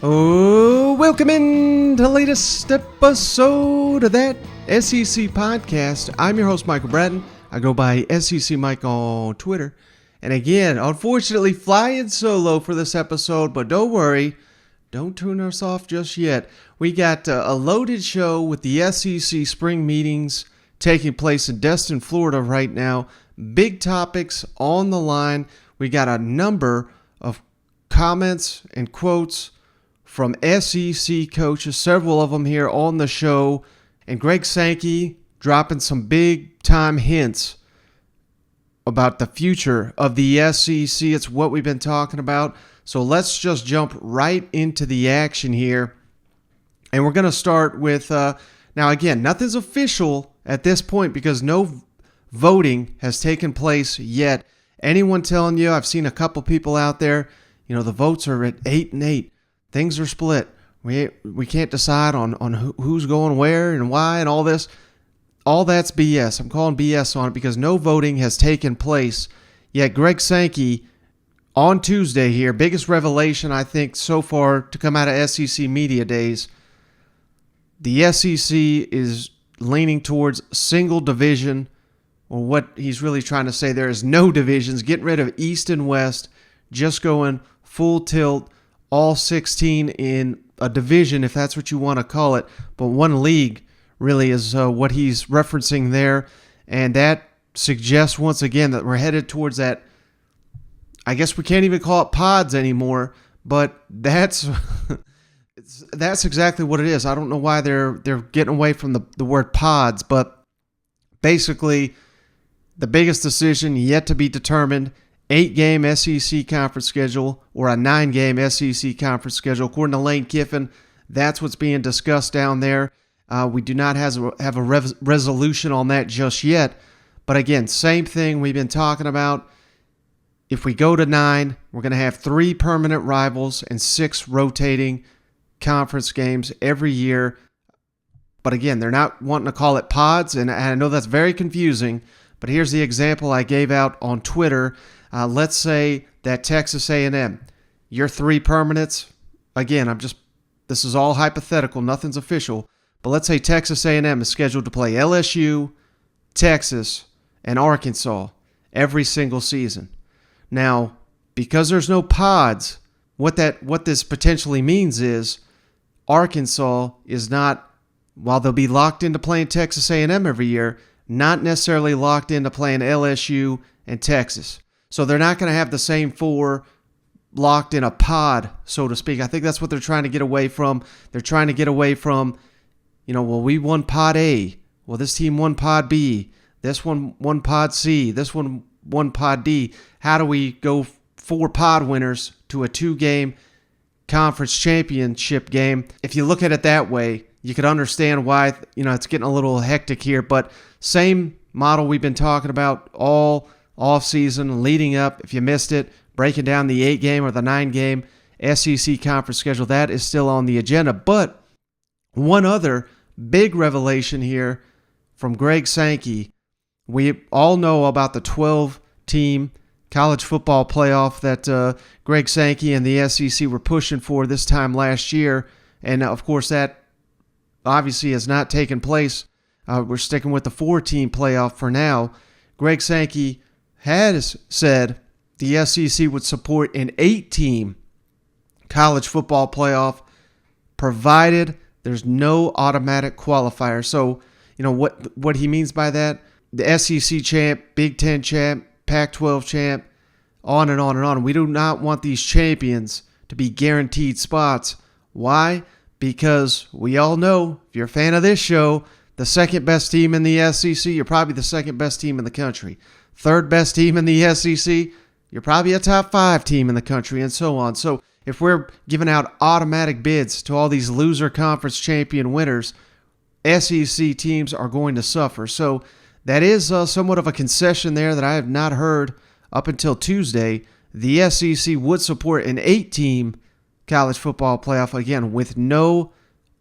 Oh, welcome in to the latest episode of that SEC podcast. I'm your host, Michael Bratton. I go by SEC Mike on Twitter. And again, unfortunately, flying solo for this episode, but don't worry, don't tune us off just yet. We got a loaded show with the SEC spring meetings taking place in Destin, Florida right now. Big topics on the line. We got a number of comments and quotes from SEC coaches, several of them here on the show, and Greg Sankey dropping some big-time hints about the future of the SEC. It's what we've been talking about. So let's just jump right into the action here. And we're going to start with, now again, nothing's official at this point because no voting has taken place yet. Anyone telling you, I've seen a couple people out there, the votes are at 8-8. Things are split. We can't decide on who's going where and why and all this. All that's BS. I'm calling BS on it because no voting has taken place. Yet Greg Sankey on Tuesday here, biggest revelation I think so far to come out of SEC Media Days. The SEC is leaning towards single division, or what he's really trying to say there is no divisions, getting rid of East and West, just going full tilt. All 16 in a division, if that's what you want to call it, but one league really is what he's referencing there, and that suggests once again that we're headed towards that. I guess we can't even call it pods anymore, but that's exactly what it is. I don't know why they're getting away from the word pods, but basically the biggest decision yet to be determined. 8-game SEC conference schedule or a 9-game SEC conference schedule. According to Lane Kiffin, that's what's being discussed down there. We do not have a resolution on that just yet. But again, same thing we've been talking about. If we go to 9, we're going to have 3 permanent rivals and 6 rotating conference games every year. But again, they're not wanting to call it pods, and I know that's very confusing. But here's the example I gave out on Twitter. Let's say that Texas A&M, your 3 permanents, again, this is all hypothetical, nothing's official, but let's say Texas A&M is scheduled to play LSU, Texas, and Arkansas every single season. Now, because there's no pods, what this potentially means is Arkansas is not, while they'll be locked into playing Texas A&M every year, not necessarily locked into playing LSU and Texas. So they're not going to have the same 4 locked in a pod, so to speak. I think that's what they're trying to get away from. They're trying to get away from, well, we won pod A. Well, this team won pod B. This one won pod C. This one won pod D. How do we go 4 pod winners to a 2-game conference championship game? If you look at it that way, you could understand why, it's getting a little hectic here. But same model we've been talking about all off-season, leading up. If you missed it, breaking down the 8-game or the 9-game SEC conference schedule, that is still on the agenda. But one other big revelation here from Greg Sankey. We all know about the 12-team college football playoff that Greg Sankey and the SEC were pushing for this time last year. And, of course, that obviously has not taken place. We're sticking with the 4-team playoff for now. Greg Sankey has said the SEC would support an 8-team college football playoff provided there's no automatic qualifier. So, what he means by that, the SEC champ, Big Ten champ, Pac-12 champ, on and on and on. We do not want these champions to be guaranteed spots. Why? Because we all know, if you're a fan of this show, the second best team in the SEC, you're probably the second best team in the country. Third best team in the SEC, you're probably a top 5 team in the country, and so on. So if we're giving out automatic bids to all these loser conference champion winners, SEC teams are going to suffer. So that is somewhat of a concession there that I have not heard up until Tuesday. The SEC would support an 8-team college football playoff, again, with no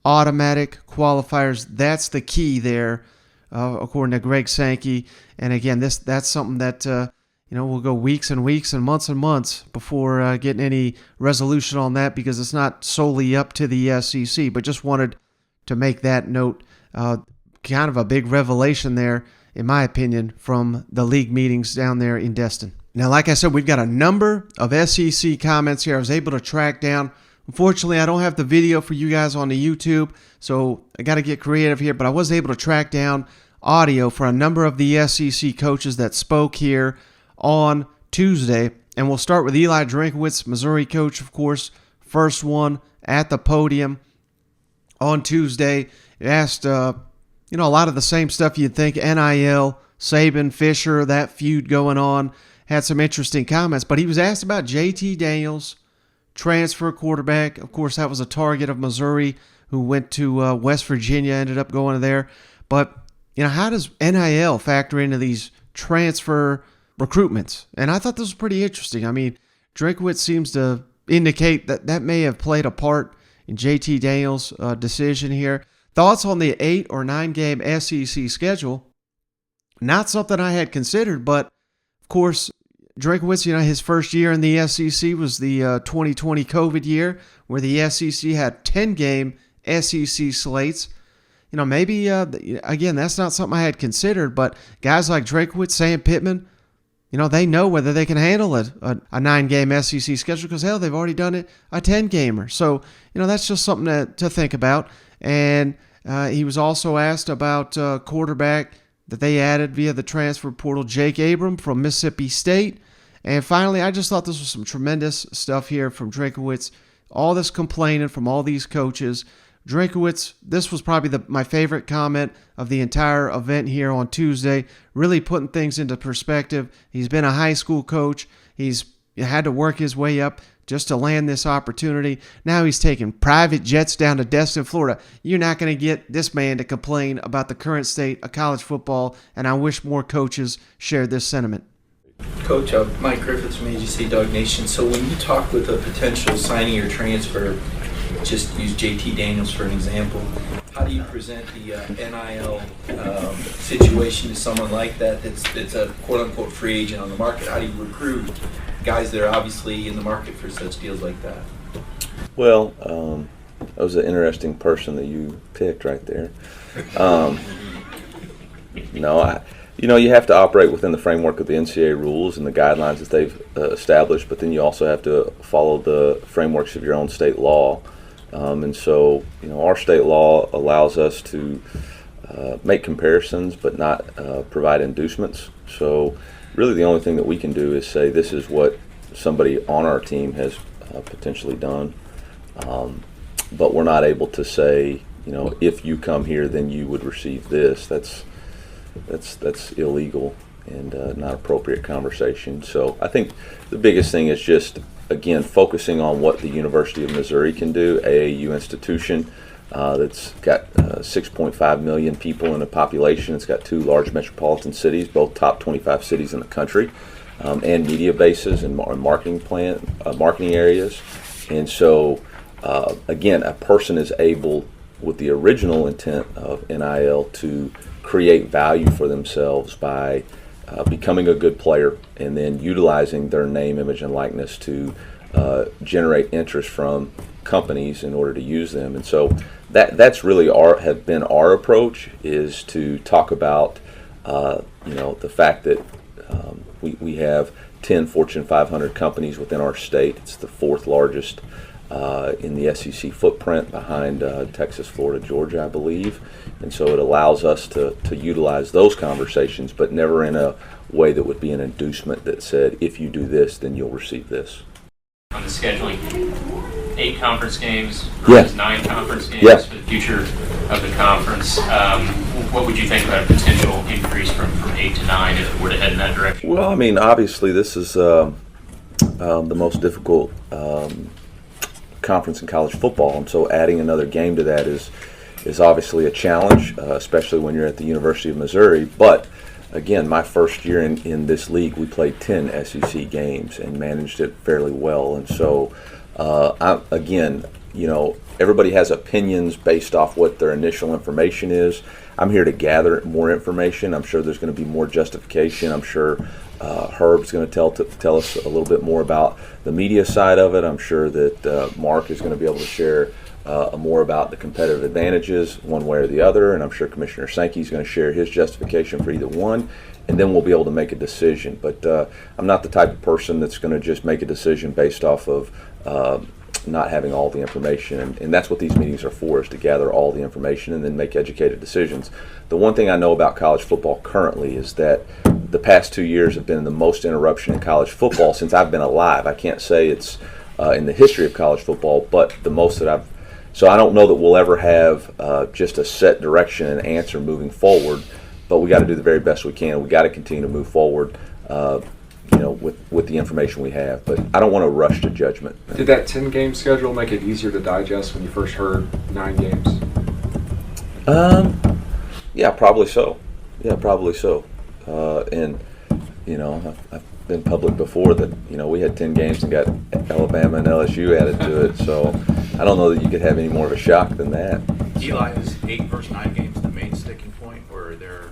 automatic qualifiers. That's the key there, according to Greg Sankey. And again, that's something that we'll go weeks and weeks and months before getting any resolution on that, because it's not solely up to the SEC. But just wanted to make that note. Kind of a big revelation there, in my opinion, from the league meetings down there in Destin. Now, like I said, we've got a number of SEC comments here I was able to track down. Unfortunately, I don't have the video for you guys on the YouTube, so I got to get creative here, but I was able to track down audio for a number of the SEC coaches that spoke here on Tuesday. And we'll start with Eli Drinkwitz, Missouri coach, of course, first one at the podium on Tuesday. It asked, a lot of the same stuff you'd think, NIL, Saban, Fisher, that feud going on. Had some interesting comments, but he was asked about JT Daniels, transfer quarterback. Of course, that was a target of Missouri, who went to West Virginia, ended up going there. But, how does NIL factor into these transfer recruitments? And I thought this was pretty interesting. I mean, Drinkwitz seems to indicate that may have played a part in JT Daniels' decision here. Thoughts on the 8 or 9 game SEC schedule? Not something I had considered, but of course, Drinkwitz, his first year in the SEC was the 2020 COVID year, where the SEC had 10-game SEC slates. Maybe, again, that's not something I had considered, but guys like Drinkwitz, Sam Pittman, they know whether they can handle a 9-game SEC schedule, because, hell, they've already done it a 10-gamer. So, that's just something to think about. And he was also asked about quarterback that they added via the transfer portal, Jake Abram from Mississippi State. And finally, I just thought this was some tremendous stuff here from Drinkwitz. All this complaining from all these coaches. Drinkwitz, this was probably my favorite comment of the entire event here on Tuesday, really putting things into perspective. He's been a high school coach. He's had to work his way up just to land this opportunity. Now he's taking private jets down to Destin, Florida. You're not going to get this man to complain about the current state of college football, and I wish more coaches shared this sentiment. Coach, Mike Griffiths from AGC Dog Nation. So when you talk with a potential signing or transfer, just use JT Daniels for an example, how do you present the NIL situation to someone like that that's a quote-unquote free agent on the market? How do you recruit guys that are obviously in the market for such deals like that? Well, that was an interesting person that you picked right there. You have to operate within the framework of the NCAA rules and the guidelines that they've established, but then you also have to follow the frameworks of your own state law. And so, our state law allows us to make comparisons but not provide inducements. So really the only thing that we can do is say this is what somebody on our team has potentially done. But we're not able to say, if you come here, then you would receive this. That's illegal and not appropriate conversation. So I think the biggest thing is just, again, focusing on what the University of Missouri can do, AAU institution that's got 6.5 million people in a population. It's got 2 large metropolitan cities, both top 25 cities in the country, and media bases and marketing areas. And so, again, a person is able, with the original intent of NIL, to create value for themselves by becoming a good player and then utilizing their name, image, and likeness to generate interest from companies in order to use them. And so that's really have been our approach, is to talk about the fact that we have 10 Fortune 500 companies within our state. It's the 4th largest in the SEC footprint, behind Texas, Florida, Georgia, I believe. And so it allows us to utilize those conversations, but never in a way that would be an inducement that said, if you do this, then you'll receive this. On the scheduling, 8 conference games, Yes. 9 conference games Yes. for the future of the conference. What would you think about a potential increase from 8 to 9 if it were to head in that direction? Well, I mean, obviously this is the most difficult conference in college football, and so adding another game to that is obviously a challenge, especially when you're at the University of Missouri. But again, my first year in this league, we played 10 SEC games and managed it fairly well. And so, everybody has opinions based off what their initial information is. I'm here to gather more information. I'm sure there's going to be more justification. I'm sure Herb's going to tell us a little bit more about the media side of it. I'm sure that Mark is going to be able to share more about the competitive advantages one way or the other, and I'm sure Commissioner Sankey is going to share his justification for either one, and then we'll be able to make a decision. But I'm not the type of person that's going to just make a decision based off of not having all the information, and that's what these meetings are for, is to gather all the information and then make educated decisions. The one thing I know about college football currently is that the past 2 years have been the most interruption in college football since I've been alive. I can't say it's in the history of college football, but the most that I've. So I don't know that we'll ever have just a set direction and answer moving forward, but we got to do the very best we can. We got to continue to move forward, with the information we have. But I don't want to rush to judgment. Did that 10-game schedule make it easier to digest when you first heard 9 games? Yeah, probably so. And I've been public before that we had 10 games and got Alabama and LSU added to it. So I don't know that you could have any more of a shock than that. Eli, is 8 versus 9 games the main sticking point, or are there?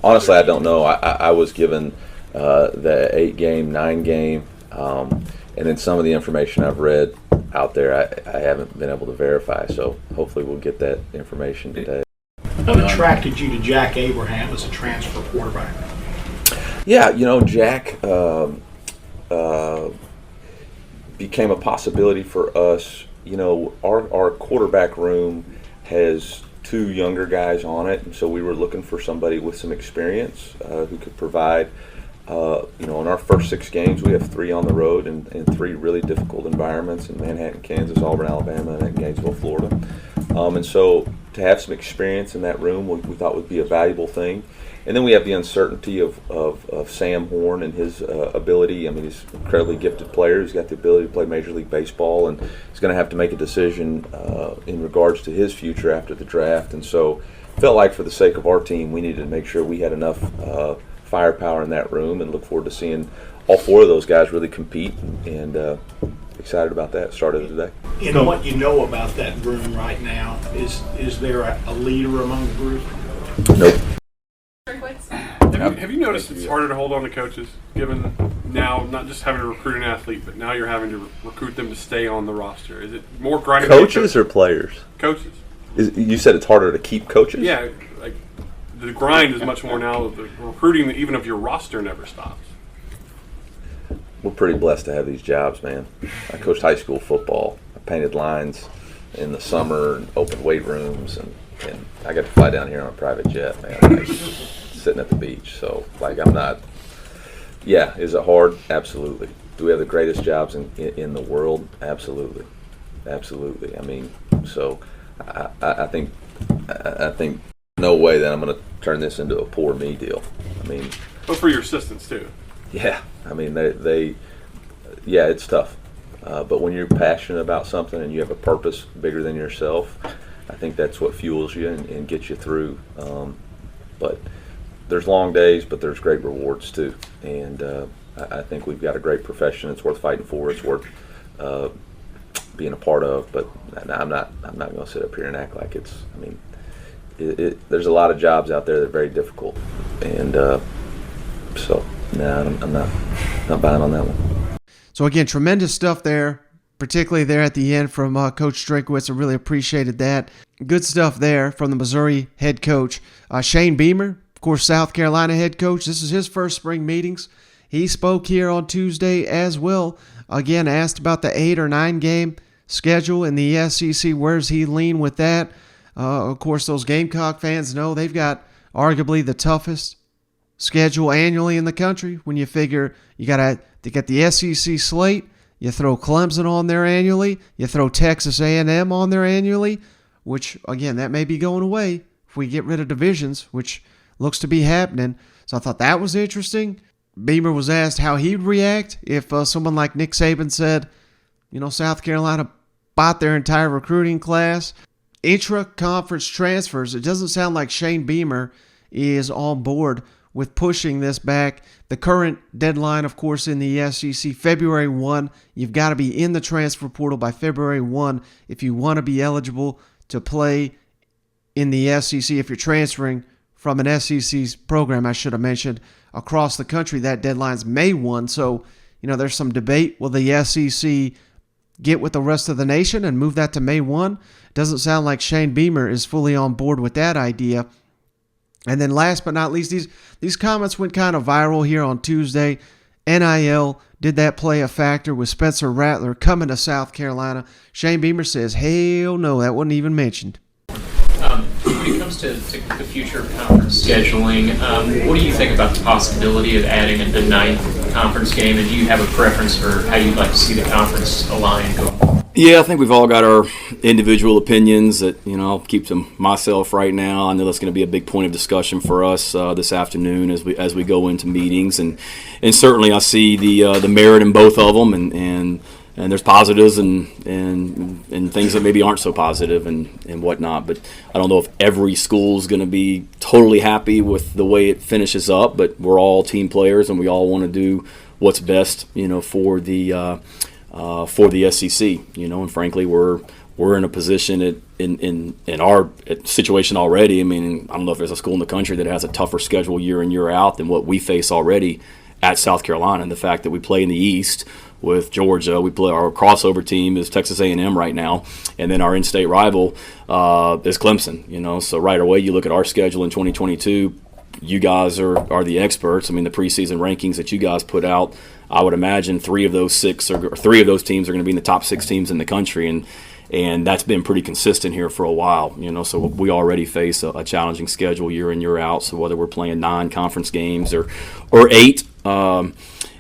Honestly, I don't know. I was given the 8-game, 9-game, and then some of the information I've read out there, I haven't been able to verify. So hopefully we'll get that information today. What attracted you to Jack Abraham as a transfer quarterback? Yeah, Jack became a possibility for us. Our quarterback room has 2 younger guys on it, and so we were looking for somebody with some experience who could provide. In our first 6 games, we have 3 on the road in 3 really difficult environments in Manhattan, Kansas, Auburn, Alabama, and in Gainesville, Florida. And so to have some experience in that room, we thought would be a valuable thing. And then we have the uncertainty of Sam Horn and his ability. I mean, he's an incredibly gifted player. He's got the ability to play Major League Baseball, and he's going to have to make a decision in regards to his future after the draft. And so felt like for the sake of our team, we needed to make sure we had enough firepower in that room, and look forward to seeing all 4 of those guys really compete, and excited about that. Started today. In what you know about that room right now, is there a leader among the group? Nope. Have you noticed it's harder to hold on to coaches, given now not just having to recruit an athlete, but now you're having to recruit them to stay on the roster? Is it more grinding? Coaches or players? Coaches. You said it's harder to keep coaches? Yeah, like the grind is much more now. The recruiting, even if your roster never stops. We're pretty blessed to have these jobs, man. I coached high school football. I painted lines in the summer and opened weight rooms, and I got to fly down here on a private jet, man. Like, sitting at the beach. So, I'm not. Yeah, is it hard? Absolutely. Do we have the greatest jobs in the world? Absolutely. I mean, so I think no way that I'm going to turn this into a poor me deal. I mean, but for your assistants too. Yeah, I mean yeah, it's tough. But when you're passionate about something and you have a purpose bigger than yourself, I think that's what fuels you and gets you through. But there's long days, but there's great rewards too. And I think we've got a great profession. It's worth fighting for. It's worth being a part of. But I'm not going to sit up here and act like it's. I mean, there's a lot of jobs out there that are very difficult, and so I'm not buying on that one. So again, tremendous stuff there, particularly there at the end from Coach Drinkwitz. I really appreciated that. Good stuff there from the Missouri head coach. Shane Beamer, of course, South Carolina head coach. This is his first spring meetings. He spoke here on Tuesday as well. Again, asked about the 8 or 9 game schedule in the SEC. Where's he lean with that? Of course, those Gamecock fans know they've got arguably the toughest schedule annually in the country. When you figure you got to get the SEC slate, you throw Clemson on there annually, you throw Texas A&M on there annually, which, again, that may be going away if we get rid of divisions, which looks to be happening. So I thought that was interesting. Beamer was asked how he'd react if someone like Nick Saban said, South Carolina bought their entire recruiting class. Intra-conference transfers, it doesn't sound like Shane Beamer is on board with pushing this back. The current deadline, of course, in the SEC, February 1. You've got to be in the transfer portal by February 1 if you want to be eligible to play in the SEC. If you're transferring from an SEC program, I should have mentioned. across the country, that deadline's May 1. So, there's some debate. Will the SEC get with the rest of the nation and move that to May 1? Doesn't sound like Shane Beamer is fully on board with that idea. And then last but not least, these comments went kind of viral here on Tuesday. NIL, did that play a factor with Spencer Rattler coming to South Carolina? Shane Beamer says, hell no, that wasn't even mentioned. When it comes to the future conference scheduling, what do you think about the possibility of adding a ninth conference game, and do you have a preference for how you'd like to see the conference align going forward? Yeah, I think we've all got our individual opinions that, I'll keep to myself right now. I know that's going to be a big point of discussion for us this afternoon as we go into meetings. And certainly I see the merit in both of them, and there's positives and things that maybe aren't so positive and whatnot. But I don't know if every school is going to be totally happy with the way it finishes up, but we're all team players and we all want to do what's best, for the SEC, and frankly, we're in a position in our situation already. I mean, I don't know if there's a school in the country that has a tougher schedule year in, year out than what we face already at South Carolina. And the fact that we play in the East with Georgia, we play our crossover team is Texas A&M right now, and then our in-state rival is Clemson. So right away, you look at our schedule in 2022. You guys are the experts. I mean, the preseason rankings that you guys put out, I would imagine three of those teams are going to be in the top 6 teams in the country, and that's been pretty consistent here for a while. So we already face a challenging schedule year in, year out. So whether we're playing 9 conference games or 8,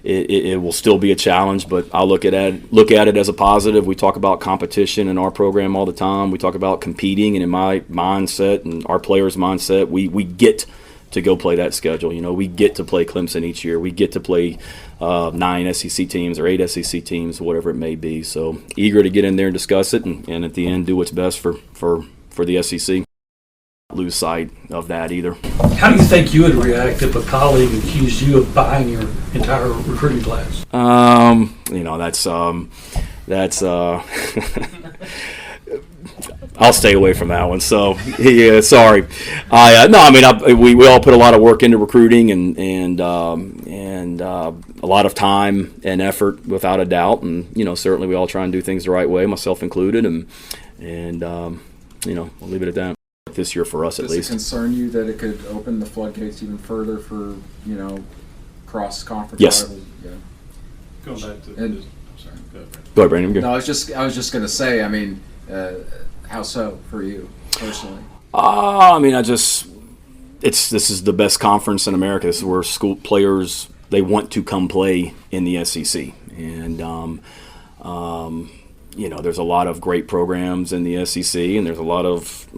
it will still be a challenge. But I look at it as a positive. We talk about competition in our program all the time. We talk about competing, and in my mindset and our players' mindset, we get to go play that schedule. We get to play Clemson each year. We get to play 9 SEC teams or 8 SEC teams, whatever it may be. So eager to get in there and discuss it, and at the end do what's best for the SEC. Not lose sight of that either. How do you think you would react if a colleague accused you of buying your entire recruiting class? That's I'll stay away from that one. So, yeah, sorry. We all put a lot of work into recruiting and a lot of time and effort, without a doubt. And certainly we all try and do things the right way, myself included. And I'll leave it at that. This year for us, at least. Does it concern you that it could open the floodgates even further for cross-conference rivals? Yeah. Going back to I'm sorry. Go ahead, Brandon. No, I was just going to say. I mean. How so for you personally? This is the best conference in America. This is where school players, they want to come play in the SEC, and there's a lot of great programs in the SEC, and there's a lot of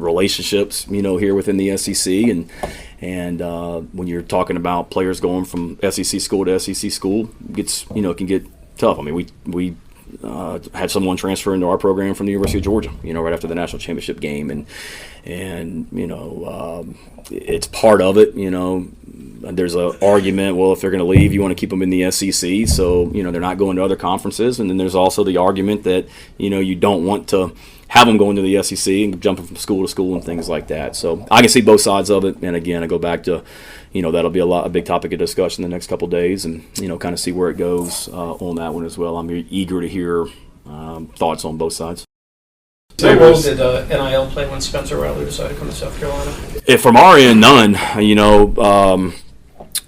relationships, here within the SEC, and when you're talking about players going from SEC school to SEC school, it can get tough. I mean, we had someone transfer into our program from the University of Georgia, right after the national championship game, and it's part of it. There's an argument. Well, if they're going to leave, you want to keep them in the SEC, so they're not going to other conferences. And then there's also the argument that you don't want to have them going to the SEC and jumping from school to school and things like that. So I can see both sides of it. And again, I go back to that'll be a big topic of discussion the next couple of days, and kind of see where it goes on that one as well. I'm eager to hear thoughts on both sides. What role did NIL play when Spencer Rattler decided to come to South Carolina? From our end, none.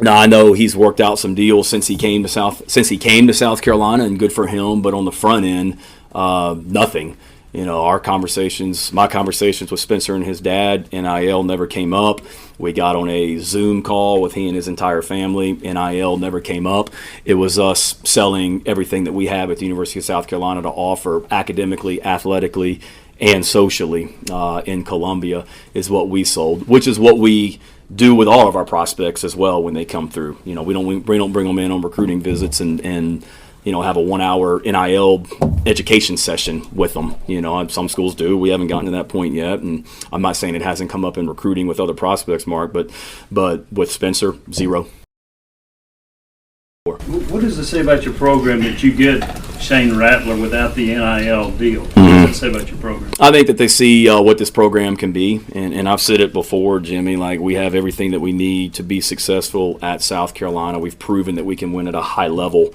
Now I know he's worked out some deals since he came to South Carolina, and good for him. But on the front end, nothing. My conversations with Spencer and his dad, NIL never came up. We got on a Zoom call with he and his entire family. NIL never came up. It was us selling everything that we have at the University of South Carolina to offer academically, athletically, and socially in Columbia is what we sold, which is what we do with all of our prospects as well when they come through. We don't bring them in on recruiting visits and have a 1-hour NIL education session with them. Some schools do. We haven't gotten to that point yet, and I'm not saying it hasn't come up in recruiting with other prospects, Mark, but with Spencer, zero. What does it say about your program that you get Shane Rattler without the NIL deal. What does that say about your program? I think that they see what this program can be, and I've said it before, Jimmy, like we have everything that we need to be successful at South Carolina. We've proven that we can win at a high level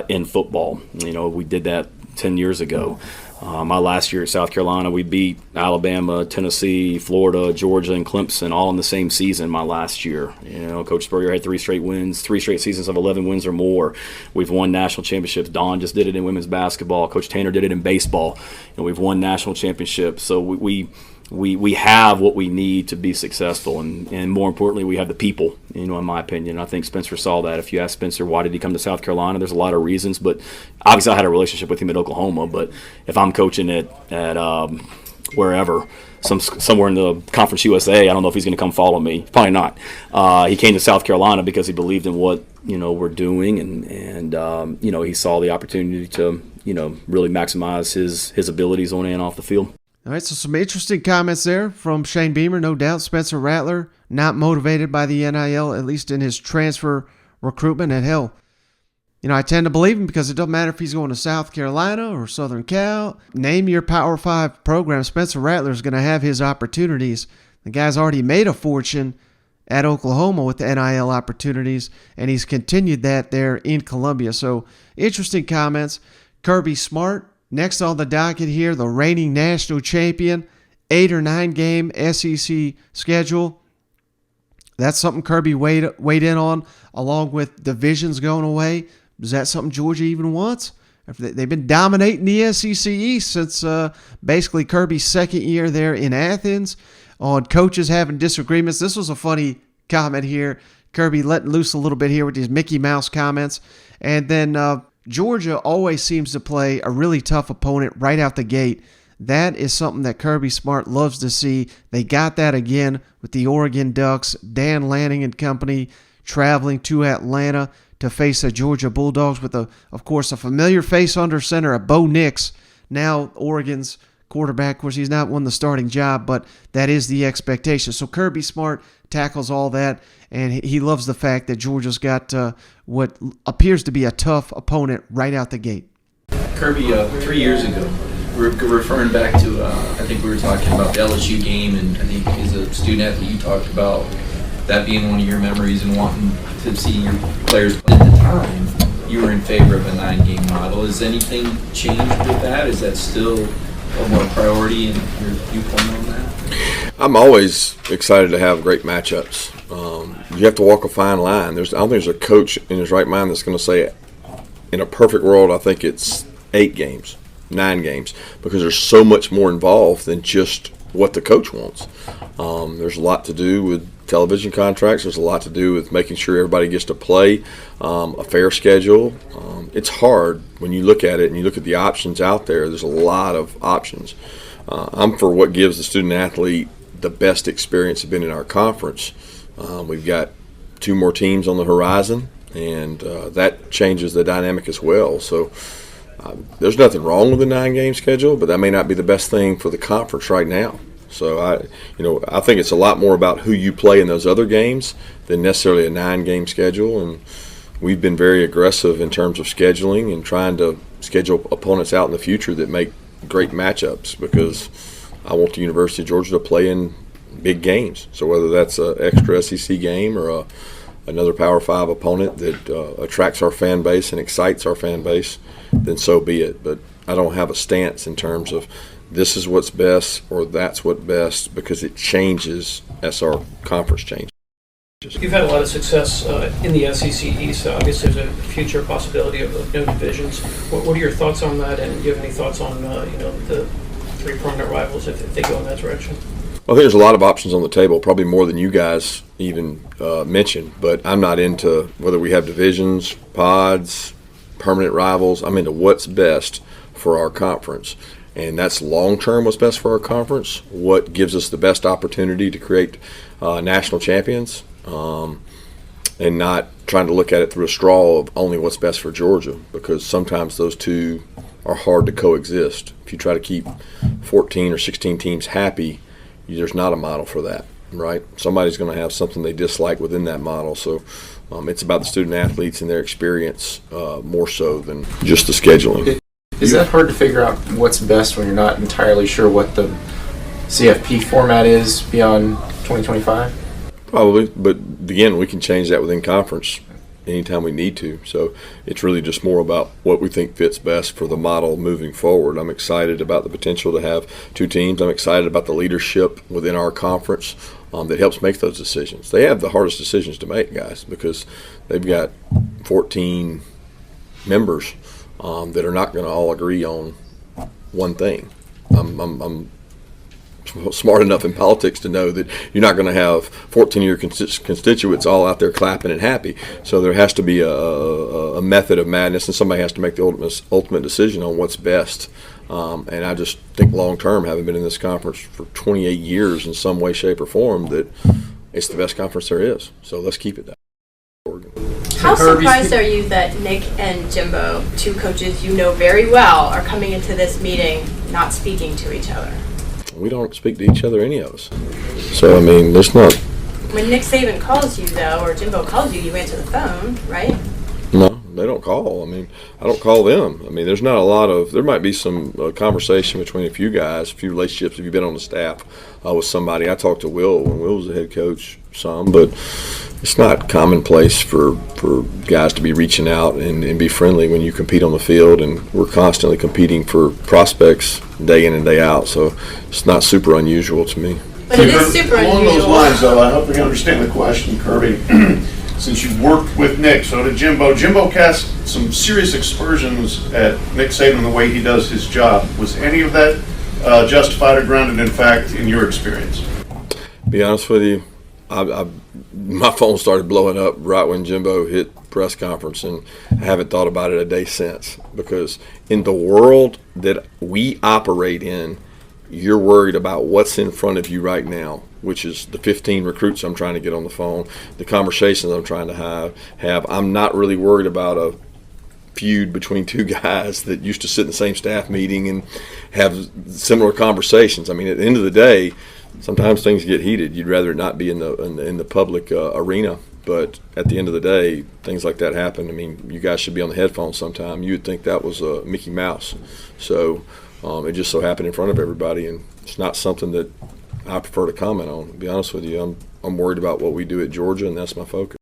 in football. You know, we did that 10 years ago. My last year at South Carolina, we beat Alabama, Tennessee, Florida, Georgia, and Clemson all in the same season my last year. You know, Coach Spurrier had 3 straight wins, 3 straight seasons of 11 wins or more. We've won national championships. Don just did it in women's basketball. Coach Tanner did it in baseball. And we've won national championships. So we have what we need to be successful, and more importantly, we have the people, you know, in my opinion. I think Spencer saw that. If you ask Spencer, why did he come to South Carolina, there's a lot of reasons, but obviously I had a relationship with him at Oklahoma, but if I'm coaching at wherever, somewhere in the Conference USA, I don't know if he's going to come follow me. Probably not. He came to South Carolina because he believed in what, you know, we're doing, and you know, he saw the opportunity to, you know, really maximize his abilities on and off the field. All right, so some interesting comments there from Shane Beamer, no doubt. Spencer Rattler, not motivated by the NIL, at least in his transfer recruitment. And hell, you know, I tend to believe him because it doesn't matter if he's going to South Carolina or Southern Cal. Name your Power 5 program. Spencer Rattler is going to have his opportunities. The guy's already made a fortune at Oklahoma with the NIL opportunities, and he's continued that there in Columbia. So interesting comments. Kirby Smart, next on the docket here, the reigning national champion, 8 or 9 game SEC schedule. That's something Kirby weighed in on, along with divisions going away. Is that something Georgia even wants? They've been dominating the SEC East since basically Kirby's second year there in Athens, on coaches having disagreements. This was a funny comment here. Kirby letting loose a little bit here with these Mickey Mouse comments. And then Georgia always seems to play a really tough opponent right out the gate. That is something that Kirby Smart loves to see. They got that again with the Oregon Ducks. Dan Lanning and company traveling to Atlanta to face the Georgia Bulldogs with, of course, a familiar face under center, Bo Nix, now Oregon's quarterback. Of course, he's not won the starting job, but that is the expectation. So Kirby Smart tackles all that, and he loves the fact that Georgia's got what appears to be a tough opponent right out the gate. Kirby, 3 years ago, we're referring back to, I think we were talking about the LSU game, and I think as a student athlete you talked about that being one of your memories and wanting to see your players. At the time, you were in favor of a 9-game model. Has anything changed with that? Is that still a more priority in your viewpoint on that? I'm always excited to have great matchups. You have to walk a fine line. I don't think there's a coach in his right mind that's going to say, in a perfect world, I think it's 8 games, 9 games, because there's so much more involved than just what the coach wants. There's a lot to do with television contracts. There's a lot to do with making sure everybody gets to play, a fair schedule. It's hard when you look at it and you look at the options out there. There's a lot of options. I'm for what gives the student athlete the best experience of being in our conference. We've got 2 more teams on the horizon, and that changes the dynamic as well. So there's nothing wrong with a 9-game schedule, but that may not be the best thing for the conference right now. So I think it's a lot more about who you play in those other games than necessarily a 9-game schedule. And we've been very aggressive in terms of scheduling and trying to schedule opponents out in the future that make great matchups, because I want the University of Georgia to play in big games. So whether that's an extra SEC game or another Power 5 opponent that attracts our fan base and excites our fan base, then so be it. But I don't have a stance in terms of this is what's best or that's what's best, because it changes as our conference changes. You've had a lot of success in the SEC East. Obviously, there's a future possibility of no divisions. What are your thoughts on that? And do you have any thoughts on the 3 permanent rivals if they go in that direction? I think there's a lot of options on the table, probably more than you guys even mentioned. But I'm not into whether we have divisions, pods, permanent rivals. I'm into what's best for our conference. And that's long-term what's best for our conference, what gives us the best opportunity to create national champions, and not trying to look at it through a straw of only what's best for Georgia, because sometimes those two are hard to coexist. If you try to keep 14 or 16 teams happy, there's not a model for that, right? Somebody's going to have something they dislike within that model. So it's about the student athletes and their experience more so than just the scheduling. Is that hard to figure out what's best when you're not entirely sure what the CFP format is beyond 2025? Probably, but again, we can change that within conference anytime we need to. So it's really just more about what we think fits best for the model moving forward. I'm excited about the potential to have two teams. I'm excited about the leadership within our conference that helps make those decisions. They have the hardest decisions to make, guys, because they've got 14 members that are not going to all agree on one thing. I'm smart enough in politics to know that you're not going to have 14 of your constituents all out there clapping and happy. So there has to be a method of madness, and somebody has to make the ultimate decision on what's best. And I just think long term, having been in this conference for 28 years in some way, shape, or form, that it's the best conference there is. So let's keep it that way. How surprised are you that Nick and Jimbo, two coaches you know very well, are coming into this meeting not speaking to each other? We don't speak to each other, any of us. So, I mean, there's not. When Nick Saban calls you, though, or Jimbo calls you, you answer the phone, right? No, they don't call. I mean, I don't call them. I mean, there's not a lot of. There might be some conversation between a few guys, a few relationships. If you've been on the staff with somebody, I talked to Will when Will was the head coach some, but it's not commonplace for guys to be reaching out and be friendly when you compete on the field, and we're constantly competing for prospects day in and day out, so it's not super unusual to me. But it is super unusual. Along those lines, though, I hope we understand the question, Kirby. Since you've worked with Nick, so did Jimbo. Jimbo cast some serious aspersions at Nick Saban the way he does his job. Was any of that justified or grounded in fact in your experience? To be honest with you, my phone started blowing up right when Jimbo hit press conference, and I haven't thought about it a day since, because in the world that we operate in, you're worried about what's in front of you right now, which is the 15 recruits I'm trying to get on the phone, the conversations I'm trying to have. I'm not really worried about a feud between two guys that used to sit in the same staff meeting and have similar conversations. I mean, at the end of the day, sometimes things get heated. You'd rather it not be in the public arena, but at the end of the day, things like that happen. I mean, you guys should be on the headphones sometime. You would think that was Mickey Mouse. So it just so happened in front of everybody, and it's not something that I prefer to comment on. To be honest with you, I'm worried about what we do at Georgia, and that's my focus.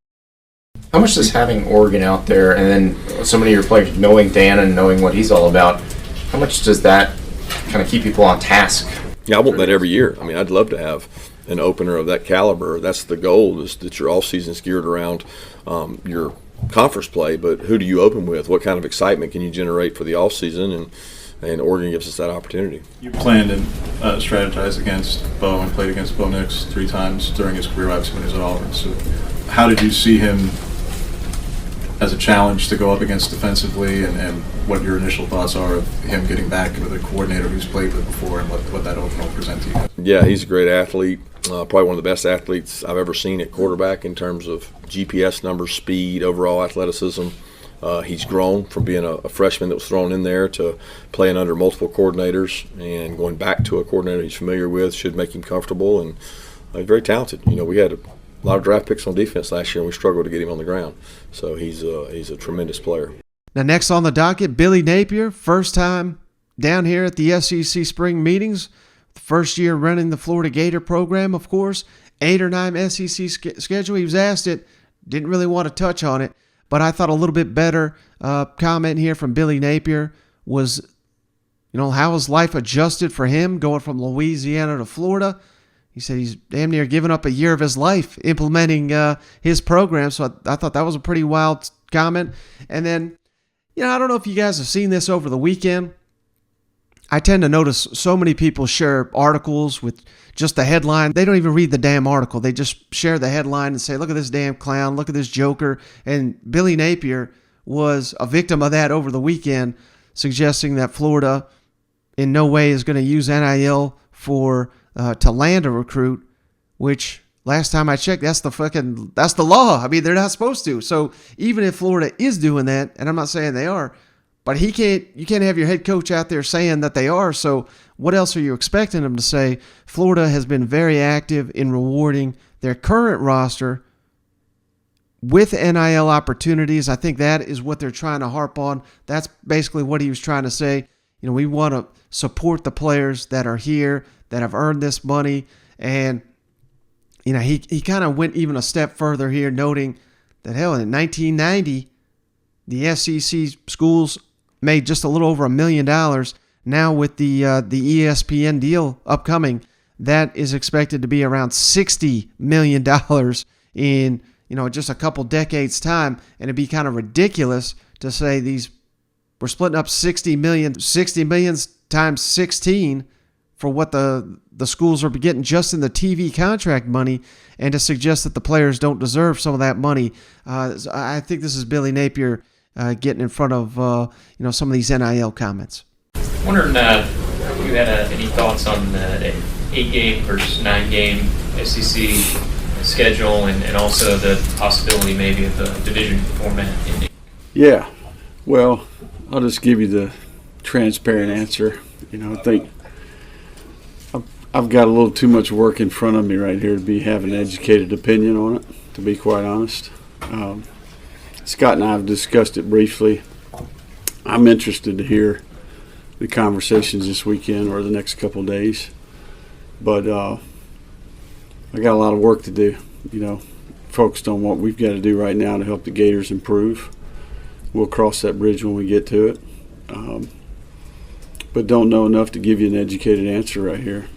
How much does having Oregon out there, and then so many of your players knowing Dan and knowing what he's all about, how much does that kind of keep people on task? Yeah, I want that every year. I mean, I'd love to have an opener of that caliber. That's the goal, is that your off season is geared around your conference play, but who do you open with? What kind of excitement can you generate for the off season? And Oregon gives us that opportunity. You planned and strategized against Bo and played against Bo Nix 3 times during his career, obviously, when he was at Auburn. So how did you see him as a challenge to go up against defensively, and what your initial thoughts are of him getting back with a coordinator who's played with before, and what that opener will present to you? Yeah, he's a great athlete. Probably one of the best athletes I've ever seen at quarterback in terms of GPS numbers, speed, overall athleticism. He's grown from being a freshman that was thrown in there to playing under multiple coordinators and going back to a coordinator he's familiar with should make him comfortable, and he's very talented. You know, we had a lot of draft picks on defense last year, and we struggled to get him on the ground. So he's a tremendous player. Now, next on the docket, Billy Napier, first time down here at the SEC spring meetings. The first year running the Florida Gator program, of course. 8 or 9 SEC schedule. He was asked it, didn't really want to touch on it, but I thought a little bit better comment here from Billy Napier was, how has life adjusted for him going from Louisiana to Florida? He said he's damn near given up a year of his life implementing his program. So I thought that was a pretty wild comment. And then, I don't know if you guys have seen this over the weekend. I tend to notice so many people share articles with just the headline. They don't even read the damn article. They just share the headline and say, look at this damn clown, look at this joker. And Billy Napier was a victim of that over the weekend, suggesting that Florida in no way is going to use NIL to land a recruit, which last time I checked, that's the law. I mean, they're not supposed to. So even if Florida is doing that, and I'm not saying they are, but you can't have your head coach out there saying that they are. So what else are you expecting them to say? Florida has been very active in rewarding their current roster with NIL opportunities, I think that is what they're trying to harp on. That's basically what he was trying to say. We want to support the players that are here, that have earned this money. And, he kind of went even a step further here, noting that, hell, in 1990, the SEC schools made just a little over $1 million. Now with the ESPN deal upcoming, that is expected to be around $60 million in just a couple decades time. And it'd be kind of ridiculous to say we're splitting up 60 million times 16 for what the schools are getting just in the TV contract money, and to suggest that the players don't deserve some of that money. I think this is Billy Napier getting in front of some of these NIL comments. Wondering if you had any thoughts on the 8-game versus 9-game SEC schedule, and also the possibility maybe of a division format ending. Yeah, well, I'll just give you the transparent answer. I think I've got a little too much work in front of me right here to be having an educated opinion on it, to be quite honest. Scott and I have discussed it briefly. I'm interested to hear the conversations this weekend or the next couple of days. But I got a lot of work to do, focused on what we've got to do right now to help the Gators improve. We'll cross that bridge when we get to it. But don't know enough to give you an educated answer right here,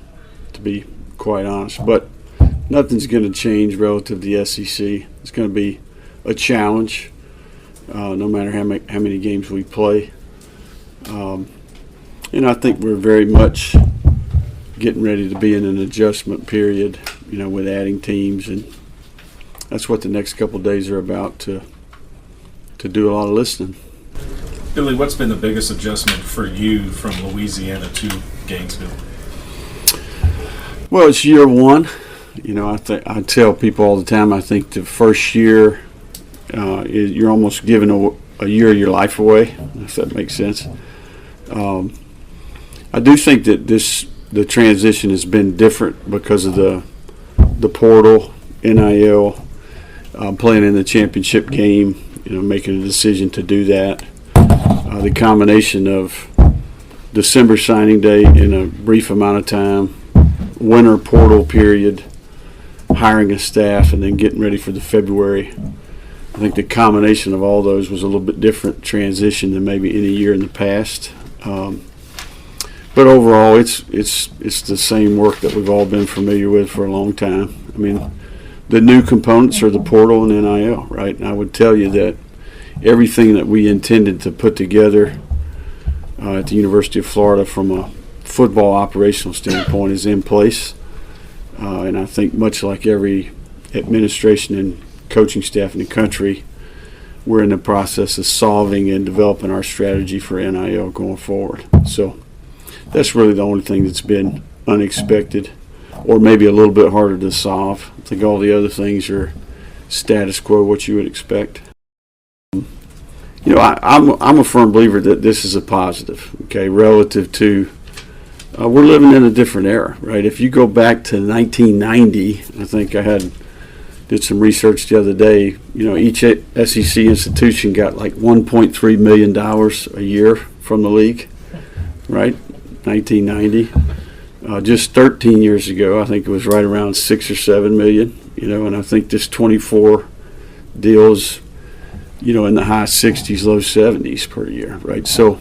to be quite honest. But nothing's going to change relative to the SEC. It's going to be a challenge, no matter how many games we play. And I think we're very much getting ready to be in an adjustment period, with adding teams, and that's what the next couple of days are about, to do a lot of listening. Billy, what's been the biggest adjustment for you from Louisiana to Gainesville? Well, it's year one. I tell people all the time, I think the first year, you're almost giving a year of your life away, if that makes sense. I do think that the transition has been different because of the portal, NIL, playing in the championship game, making a decision to do that. The combination of December signing day in a brief amount of time, winter portal period, hiring a staff, and then getting ready for the February. I think the combination of all those was a little bit different transition than maybe any year in the past. But overall, it's the same work that we've all been familiar with for a long time. I mean, the new components are the portal and NIL, right? And I would tell you that everything that we intended to put together at the University of Florida from a football operational standpoint is in place. And I think much like every administration and coaching staff in the country, we're in the process of solving and developing our strategy for NIL going forward. So that's really the only thing that's been unexpected, or maybe a little bit harder to solve. I think all the other things are status quo, what you would expect. I'm a firm believer that this is a positive, okay, relative to we're living in a different era, right? If you go back to 1990, I think I did some research the other day, each SEC institution got like $1.3 million a year from the league, right? 1990. Just 13 years ago, I think it was right around 6 or 7 million, and I think this 24 deals, in the high 60s, low 70s per year, right? So,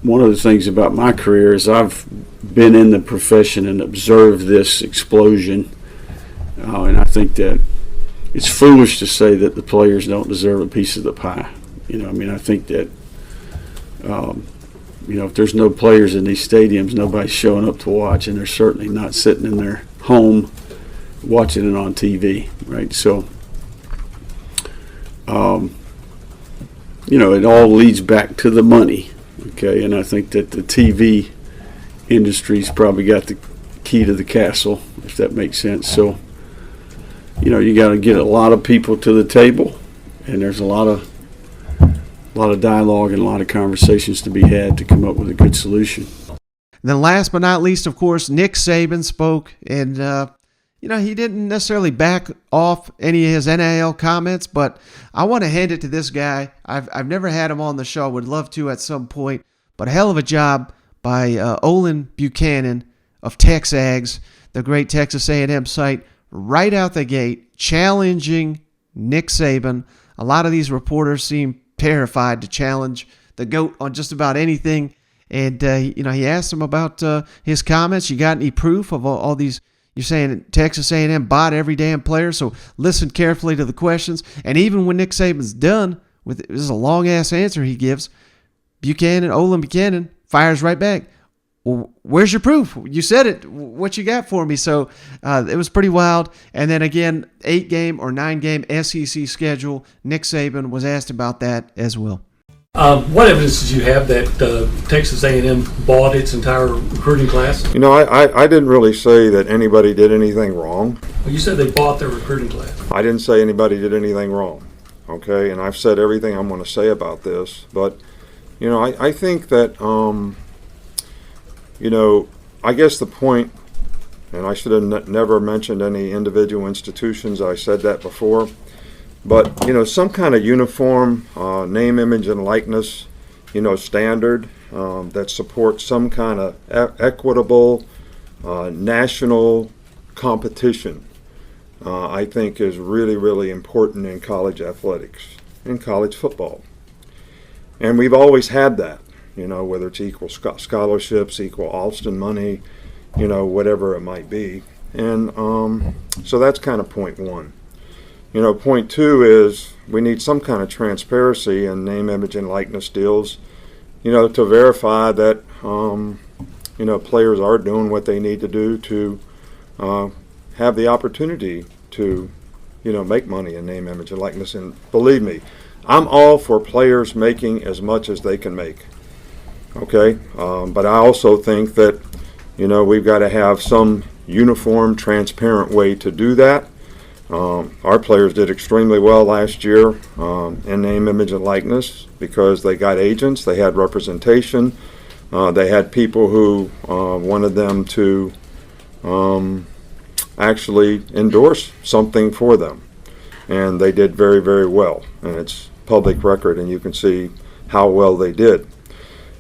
one of the things about my career is I've been in the profession and observed this explosion, and I think that it's foolish to say that the players don't deserve a piece of the pie. I think that, if there's no players in these stadiums, nobody's showing up to watch, and they're certainly not sitting in their home watching it on TV, right? So, it all leads back to the money, okay? And I think that the TV industry's probably got the key to the castle, if that makes sense. So, you got to get a lot of people to the table, and there's a lot of dialogue and a lot of conversations to be had to come up with a good solution. Then last but not least, of course, Nick Saban spoke, and he didn't necessarily back off any of his NIL comments, but I want to hand it to this guy. I've never had him on the show. Would love to at some point, but a hell of a job by Olin Buchanan of TexAgs, the great Texas A&M site, right out the gate, challenging Nick Saban. A lot of these reporters seem terrified to challenge the GOAT on just about anything. And, he asked him about his comments. You got any proof of all these? You're saying Texas A&M bought every damn player, so listen carefully to the questions. And even when Nick Saban's done with this is a long-ass answer he gives, Olin Buchanan fires right back. Well, where's your proof? You said it. What you got for me? So it was pretty wild. And then again, 8-game or 9-game SEC schedule. Nick Saban was asked about that as well. What evidence did you have that Texas A&M bought its entire recruiting class? I didn't really say that anybody did anything wrong. Well, you said they bought their recruiting class. I didn't say anybody did anything wrong, okay? And I've said everything I'm going to say about this. But, I think that, I guess the point, and I should have never mentioned any individual institutions. I said that before. But, some kind of uniform name, image, and likeness, standard that supports some kind of equitable national competition, I think is really, really important in college athletics, in college football. And we've always had that, whether it's equal scholarships, equal Alston money, whatever it might be. And so that's kind of point one. Point two is we need some kind of transparency in name, image, and likeness deals, to verify that, players are doing what they need to do to have the opportunity to, make money in name, image, and likeness. And believe me, I'm all for players making as much as they can make, okay? But I also think that, we've got to have some uniform, transparent way to do that. Our players did extremely well last year in name, image, and likeness because they got agents, they had representation, they had people who wanted them to actually endorse something for them. And they did very, very well. And it's public record, and you can see how well they did.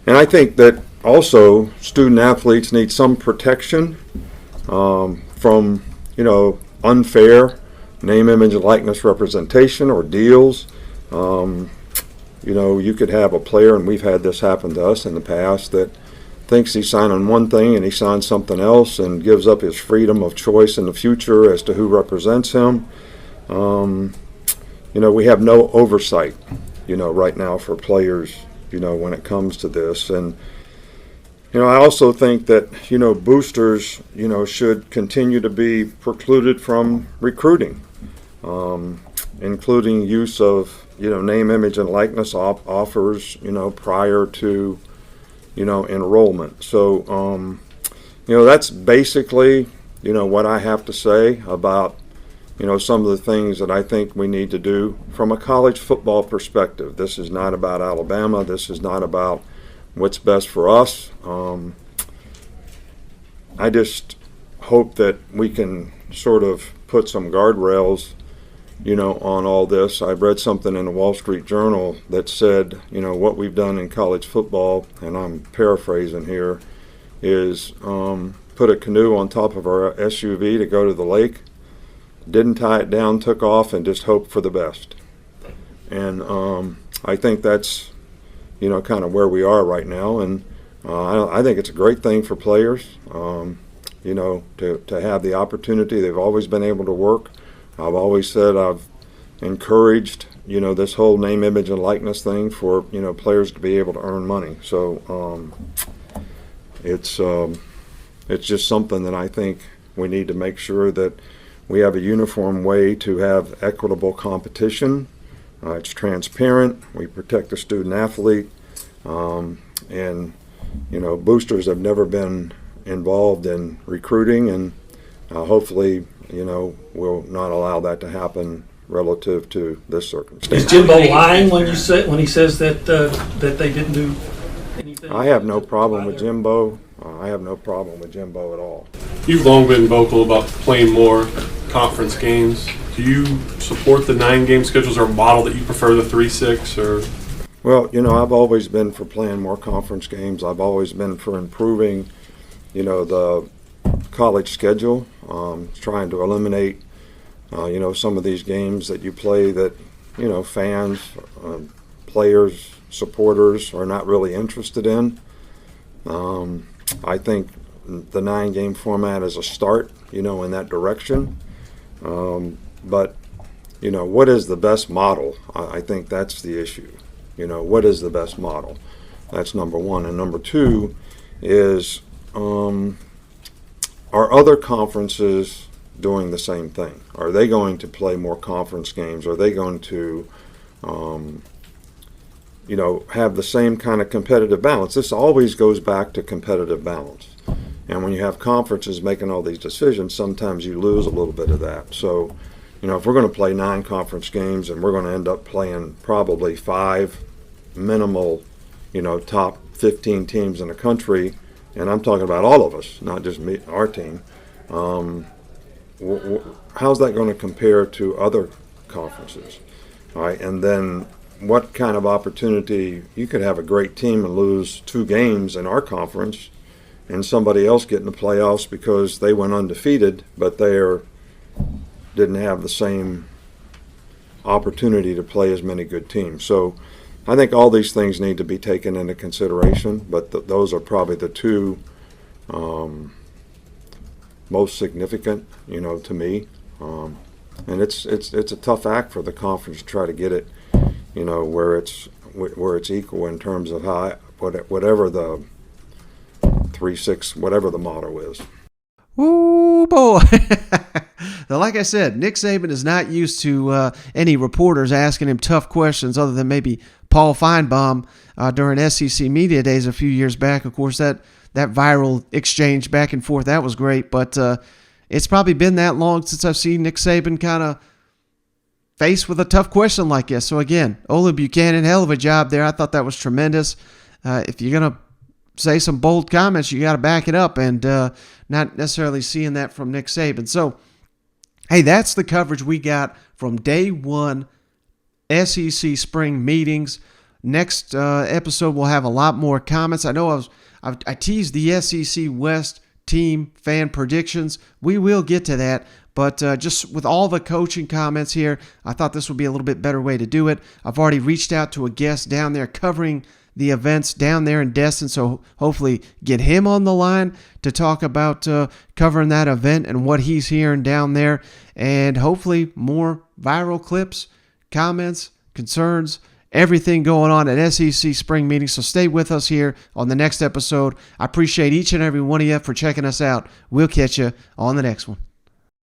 And I think that also student athletes need some protection from, unfair name, image, and likeness representation or deals. You could have a player, and we've had this happen to us in the past, that thinks he's signing one thing and he signs something else and gives up his freedom of choice in the future as to who represents him. We have no oversight, right now for players, when it comes to this. And, I also think that, boosters, should continue to be precluded from recruiting. Including use of, name, image, and likeness offers, prior to, enrollment. So, that's basically, what I have to say about, some of the things that I think we need to do from a college football perspective. This is not about Alabama. This is not about what's best for us. I just hope that we can sort of put some guardrails on all this. I read something in the Wall Street Journal that said, what we've done in college football, and I'm paraphrasing here, is put a canoe on top of our SUV to go to the lake, didn't tie it down, took off, and just hoped for the best. And I think that's, kind of where we are right now. And I think it's a great thing for players, to have the opportunity. They've always been able to work. I've always said I've encouraged, this whole name, image, and likeness thing for, players to be able to earn money. So it's just something that I think we need to make sure that we have a uniform way to have equitable competition. It's transparent. We protect the student athlete. And, boosters have never been involved in recruiting, and hopefully, we'll not allow that to happen relative to this circumstance. Is Jimbo lying when he says that they didn't do anything? I have no problem with Jimbo. I have no problem with Jimbo at all. You've long been vocal about playing more conference games. Do you support the 9-game schedules or a model that you prefer the 3-6 or? Well, I've always been for playing more conference games. I've always been for improving, the college schedule, trying to eliminate, some of these games that you play that, fans, players, supporters are not really interested in. I think the 9-game format is a start, in that direction. But, what is the best model? I think that's the issue. What is the best model? That's number one. And number two is, are other conferences doing the same thing? Are they going to play more conference games? Are they going to, have the same kind of competitive balance? This always goes back to competitive balance. And when you have conferences making all these decisions, sometimes you lose a little bit of that. So, if we're going to play 9 conference games and we're going to end up playing probably 5 minimal, top 15 teams in the country, and I'm talking about all of us, not just me, our team, how's that going to compare to other conferences? All right, and then what kind of opportunity, you could have a great team and lose 2 games in our conference and somebody else get in the playoffs because they went undefeated, but they didn't have the same opportunity to play as many good teams. So I think all these things need to be taken into consideration, but those are probably the 2 most significant, to me. And it's a tough act for the conference to try to get it, where it's equal in terms of whatever the 3-6, whatever the motto is. Ooh, boy. Like I said, Nick Saban is not used to any reporters asking him tough questions other than maybe Paul Feinbaum during SEC Media Days a few years back. Of course, that viral exchange back and forth, that was great. But it's probably been that long since I've seen Nick Saban kind of faced with a tough question like this. So again, Olin Buchanan, hell of a job there. I thought that was tremendous. If you're going to say some bold comments, you got to back it up, and not necessarily seeing that from Nick Saban. So, hey, that's the coverage we got from day 1 SEC spring meetings. Next episode, we'll have a lot more comments. I know I teased the SEC West team fan predictions. We will get to that, but just with all the coaching comments here, I thought this would be a little bit better way to do it. I've already reached out to a guest down there covering the events down there in Destin, so hopefully get him on the line to talk about covering that event and what he's hearing down there, and hopefully more viral clips, comments, concerns, everything going on at SEC spring meetings. So stay with us here on the next episode. I appreciate each and every one of you for checking us out. We'll catch you on the next one.